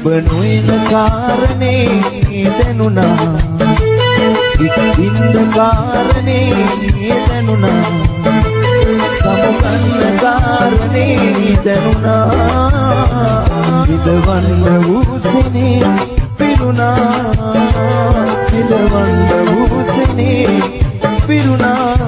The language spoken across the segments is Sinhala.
ඔබ නොයන කාරණේ දැනුණා ඉක්ින්ද කාරණේ දැනුණා සමුගන්න කාරණේ දැනුණා විදවන්න වූසනේ පිරුණා විදවන්න වූසනේ පිරුණා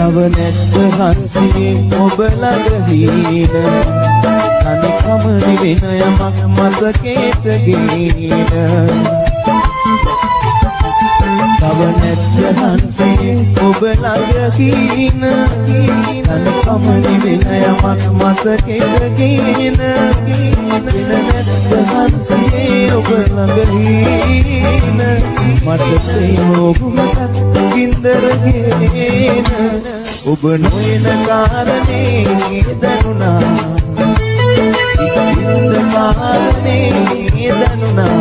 තව නැත්ත හන්සියේ ඔබ ළඟ හීන තනිකම නිවෙන යමක් මතකේට ගේන තව නැත්ත හන්සියේ ඔබ ළඟ හීන තනිකම නිවෙන යමක් මතකේට ගේන නැත්ත හන්සියේ ඔබ ළඟ හීන මට ප්‍රේමෝගුමට ගින්දර ගේන ඔබ නොයන කාරණේ දැනුණා ඉක්ින්ද කාරණේ දැනුණා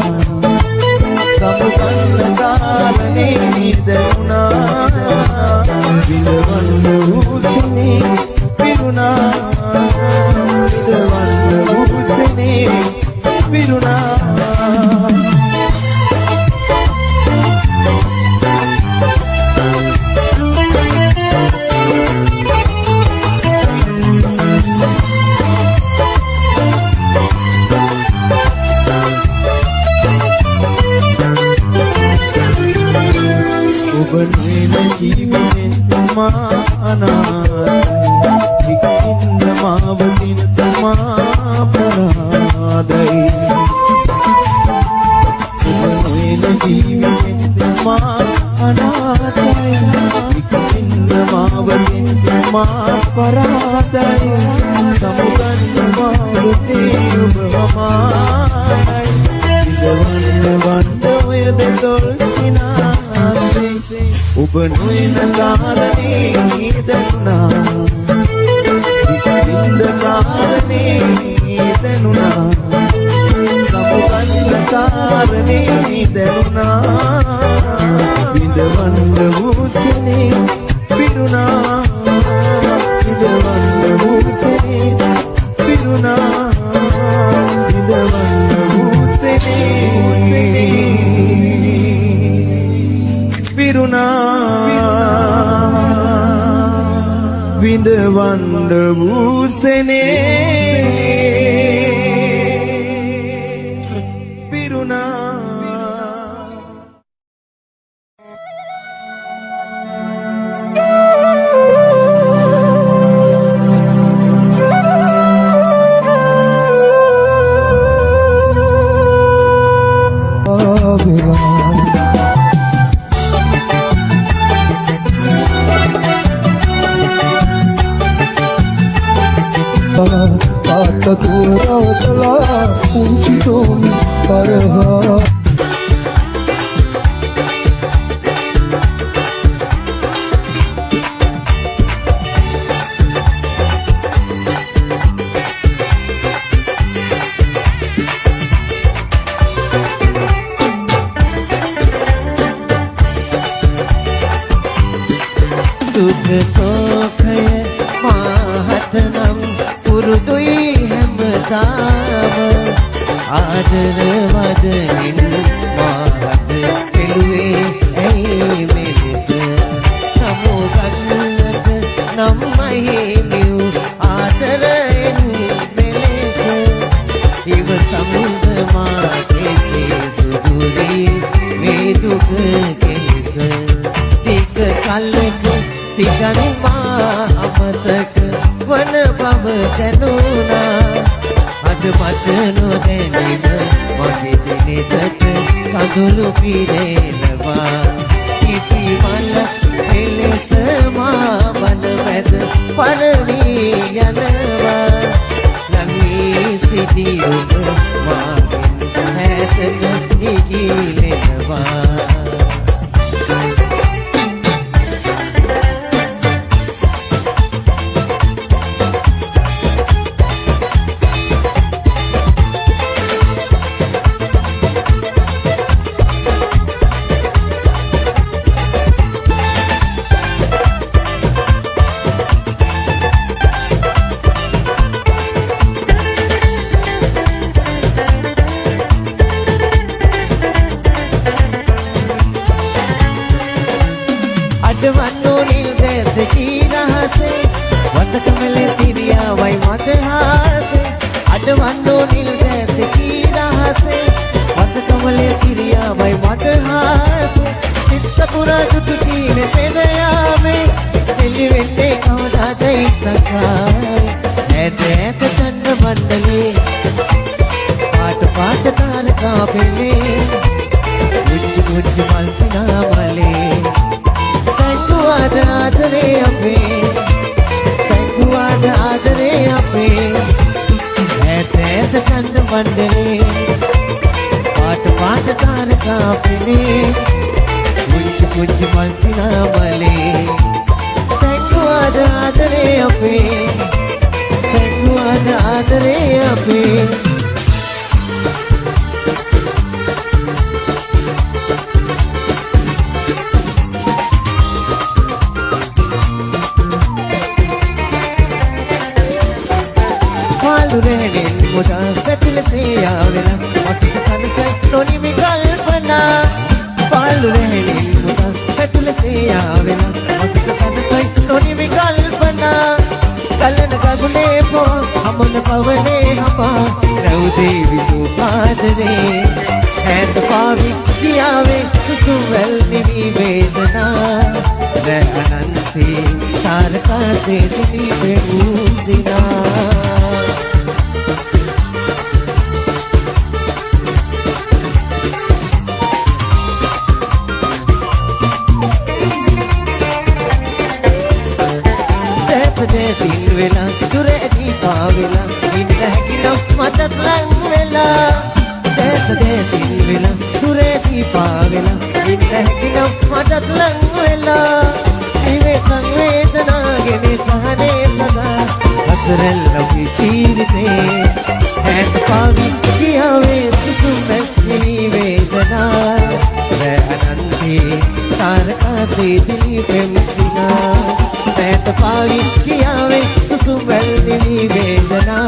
සමුගන්න කාරණේ දැනුණා විඳවන්න වූසනේ පිරුණා විඳවන්න වූසනේ පිරුණා ජීවිතෙන් මා අනාථයි ඉක්ින්ද මාවතින් මා පරාදයි ඔබ ජීවිතෙන් මා අනාථයි ඉක්ින්ද මාවතින් මා පරාදයි සමුගන්න මාවතේ ඔබ මමයි විඳවන්න වන්න ඔය දෙතොල් සිනාසේ ඔබ නොයන කාරණේ දැනුණා ඉක්ින්ද කාරණේ දැනුණා සමුගන්න කාරණේ දැනුණා විඳවන්න වූසනේ පිරුණා විඳවන්න වූසනේ පිරුණා විඳවන්න වූසනේ විඳවන්න වූසනේ පිරුණා Turatala kunci tomi parha දුක සෝඛය මාහතනම් පුරුදුයි හැමදාම ආදර වදනින් මාහත කෙළුවේ ඇයි මෙලෙස සමුගන්නට නම්මයි මියු ආදරෙන් මෙලෙස ඉව සමුද මා කෙසේ සුදුරි මේ දුක කෙලෙස තික කල්ලක සිතන් මා අමතක වන බව දැනුණා අද මට නොදැනීම මගේ දිනෙකට කඳුළු පිරෙනවා කිපි මල එලෙස මා වන මැද පරවී යනවා ළඟී සිටි ඔබ මාගෙන් ඈතට ඉගිලෙනවා අඩවන්නෝ නිල් දැස කීරහසේ වතකමල සිරියාවයි මදහාසේ අඩවන්නෝ නිල් දැස කීරහසේ වතකමල සිරියාවයි මදහාසේ සිත්සපුරා දුටු සීනේ පෙරයාමේ එලි වෙන්නේ කවදාද ඉස්සකාරේ ඈත ඈත චන්ද මණ්ඩලේ පාට පාට තාරකා පෙළේ මුච්චි මුච්චි මල් සිනාමලේ සංගුවාද ආදරේ අපේ සංගුවාද ආදරේ අපේ ඈත ඈත චන්ද මණ්ඩලේ පාට පාට තාරකා පෙළේ මුච්චි මුච්චි මල් සිනාමලේ සංගුවාද ආදරේ අපේ සංගුවාද ආදරේ අපේ රැහෙන් මුදා පැතිලසේ ආවෙලා මක්සිත සනසයි නොනිමි කල්පනා පාලු රැහෙන් මුදා පැතිලසේ ආවෙලා මක්සිත සනසයි නොනිමි කල්පනා කලන ගගුලේ පෝ හමුන පවනේ හපා රැවුදේ විදු පාදරේ හැඳ පාවි කියාවේ සුසුවල් නිවි වේදනා රැ අනන්තේ තාරකාසේ දිවි වෙමුසිනා දින් වෙලා දුරේදී පාවෙලා ඉන්න හැකිනම් මටත් ලං වෙලා දැත දින් වෙලා දුරේදී පාවෙලා ඉන්න හැකිනම් මටත් ලං වෙලා ඉවේ සංවේදනාගේ සහනේ සදා අසරල් ලවි චීරිතේ හැඳ පාවි කියාවේ සුසුමැස්නි වේදනා රැ අනන්තේ තාරකාසේ දිලි පෙම්සිනා ඈත පාවි කියාවේ සුසුමැල් දිලි වේදනා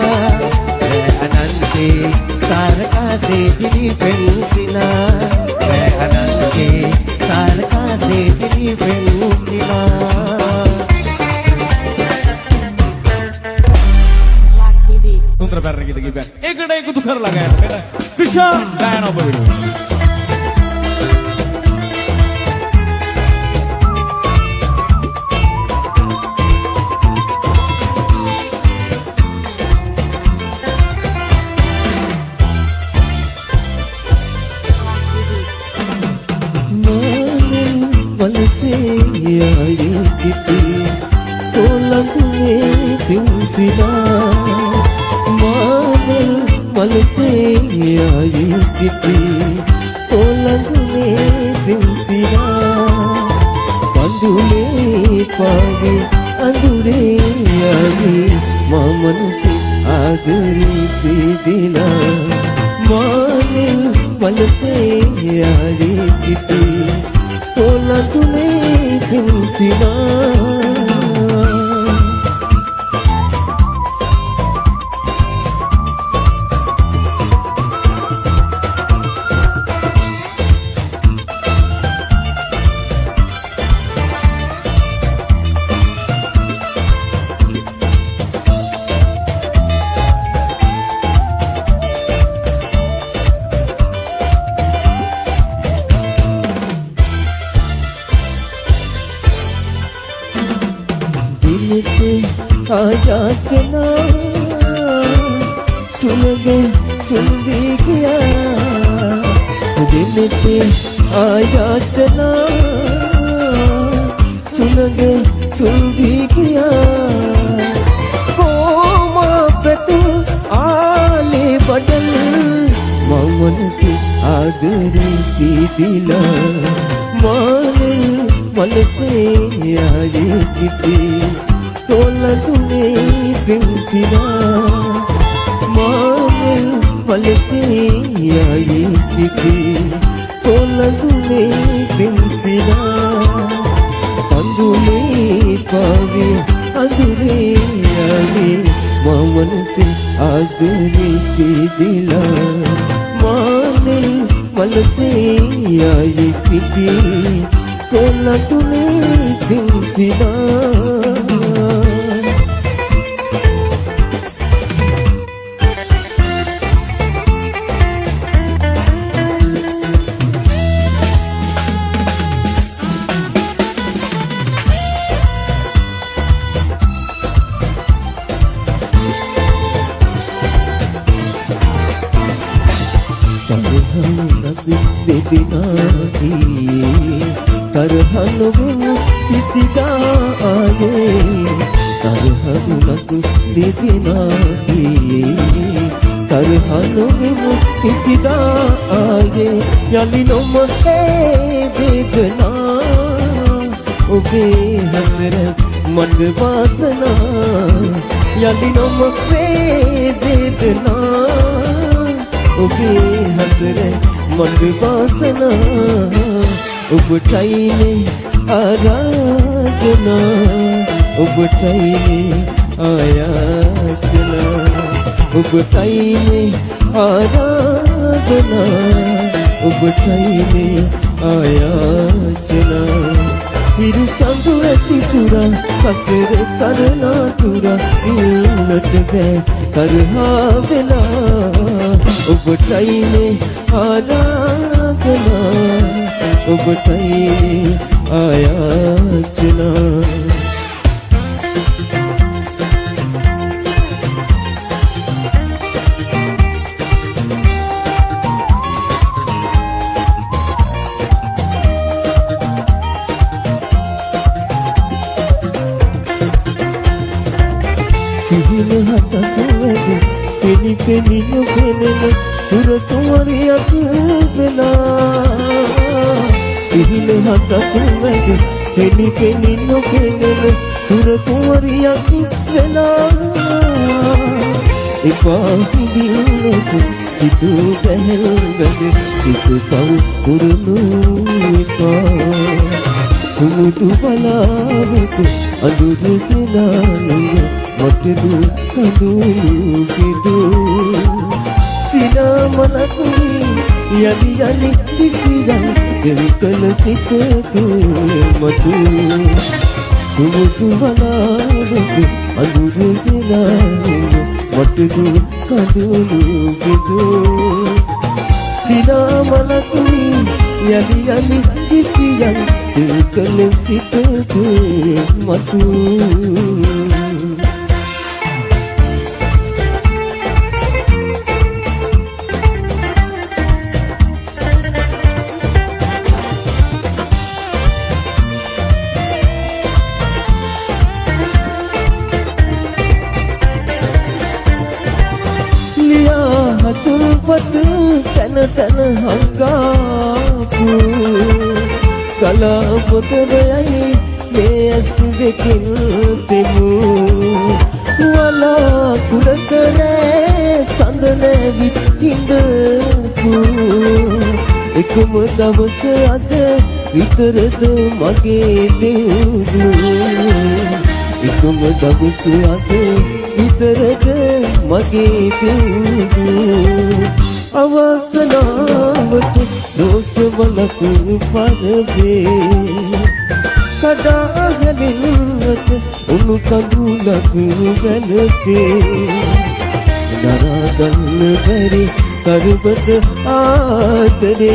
රැ අනන්තේ තාරකාසේ දිලි පෙම්සිනා රැ අනන්තේ තාරකාසේ දිලි පෙම්සිනා සුන්දර පැරණි ගීත කිව්වා. ඒකට එකතු කරලා ගන්න මෙන්න ක්‍රිෂා ගායන ඔබ වෙනුවෙන්. වින්සිනා දෙදිනාති කරහනුවෙමු කිසිදා ආයේ කරහනුනතු දෙදිනාති කරහනුවෙමු කිසිදා ආයේ යලි නොමතේ වේදනා ඔබේ හසර මන්ද වාසනා යලි නොමතේ වේදනා ඔබේ හසර මන්ද වාසනා ඔබටයිනේ ආරාධනා ඔබටයිනේ ආයාචනා ඔබටයිනේ ආරාධනා ඔබටයිනේ ආයාචනා හිරු සඳු ඇති තුරා සසර සරණා තුරා ඉන්නට බෑ කරහා වෙලා ඔබටයිනේ ආරාධනා ඔබටයිනේ ආයාචනා සිහින හතකවද පෙනි පෙනි නොපෙනෙන සුරතුවරියක් වෙලා සිහින හතකවද පෙනි පෙනි නොපෙනෙන සුරතුවරියක් වෙලා එපා හිදින්නට සිතු පැහැල්වද සිතු පව් පුරුණු එපා සුමුදු බලාවක අඳුරු දිනානුය මොටදු කඳුළු පිදු සිනමනකුයි යලි යලි පිටියන් දෙවිකල සිතක මතු සුමුදු බලාවක අඳුරු දිනානුය මොටදු කඳුළු පිදු සිනමනකුයි යලි යලි පිටියන් දෙවිකල සිතක මතු හතුල්පත තැන තැන හංගාපු කලාපොතරයයි මේ ඇස් දෙකින් තෙමු වලා කුලකරේ සඳ නැවිත් හිඳපු එකම දවස අද විතරද මගේ දෙව්දු එකම දවස අද විතරද මගේ දෙව්දු අවසනාවට දෝෂවලක පරවේ කඩා හැලෙන්නට උණු කඳුලක් වැළපේ දරාගන්න බැරි කරුබත ආදරේ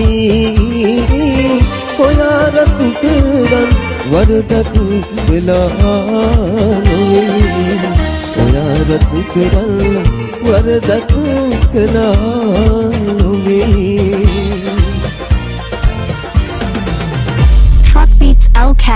ඔයා රතුතරන් වරදක් වෙලා නොවේ ඔයා රතුතරන් වරදක් කළා නොවේ Truck Beats LK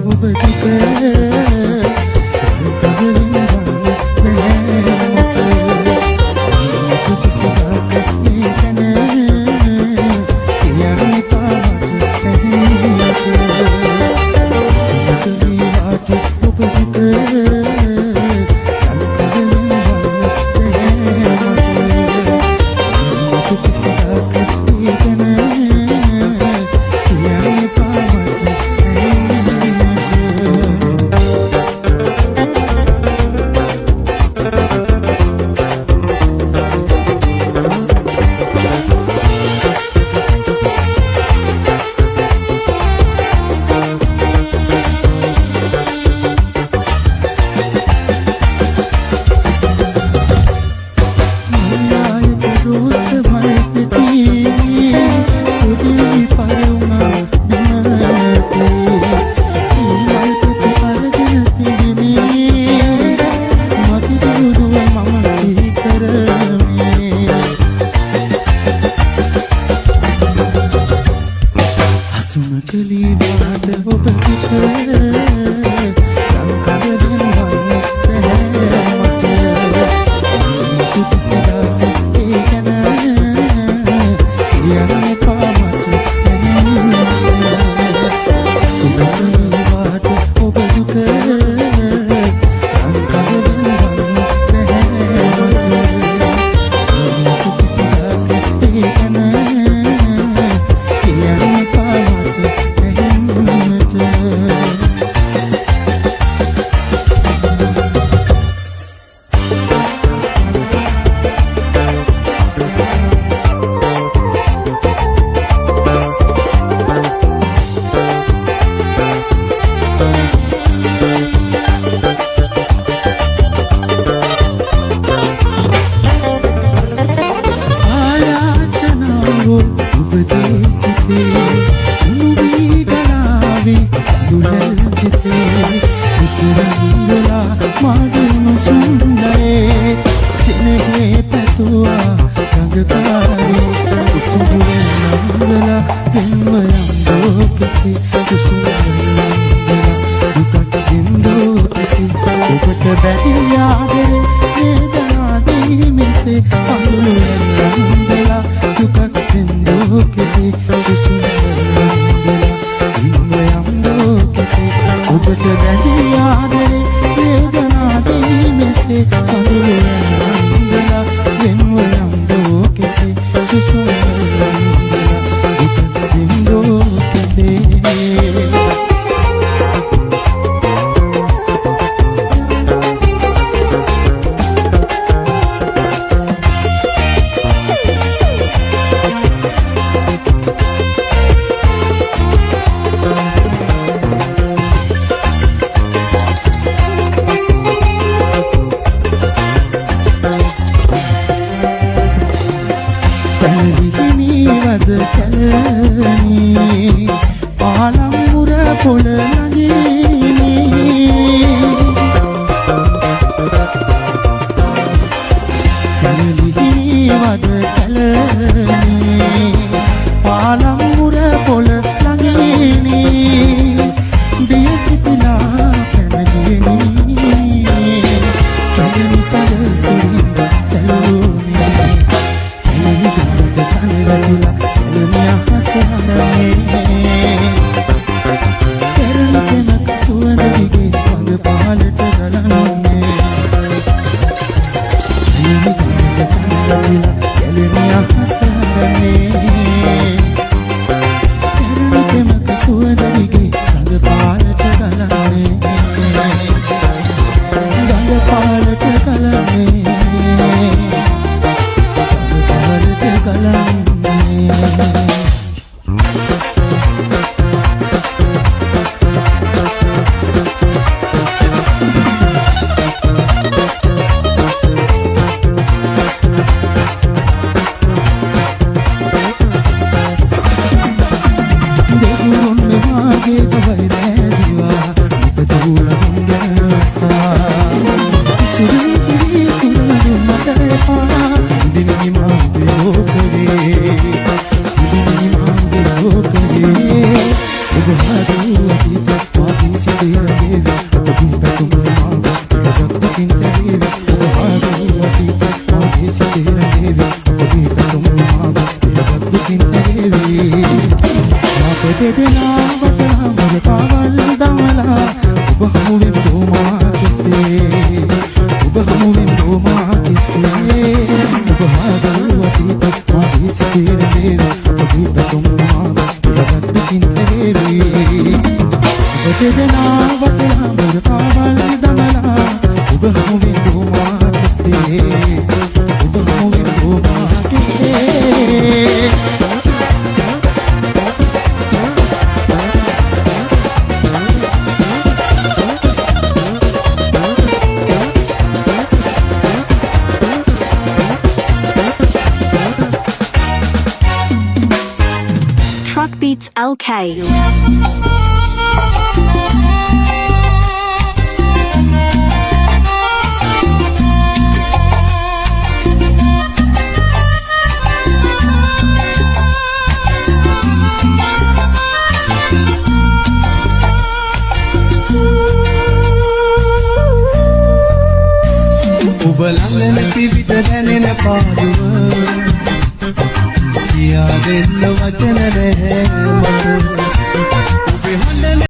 ඔබ දුක කැලණි පාලම්පුර පොළ නගිනේ සෙනලිහි වද කැලණි පාලම්පුර පොළ නගිනේ දියසිතලා පැනගිනේ කැලණි සරසිරි සැලුනේ කැලණි ගාඩ සනරතුලා කැලණි අහස හරනේ කෙරණකෙමක සුවඳ දිගේ වඳ පහලට ගලන්නේ කැලණි ගාඩ සනරතුලා කැලණි අහස හරනේ කෙරණකෙමක සුවඳ දිගේ වඳ පහලට ගලන්නේ ගඟ පාලට ගලන්නේ Truck Beats LK. ඔබ ළඟ පිවිත දැනෙන පාදුව කියා දෙන්න වචන නැහැ මට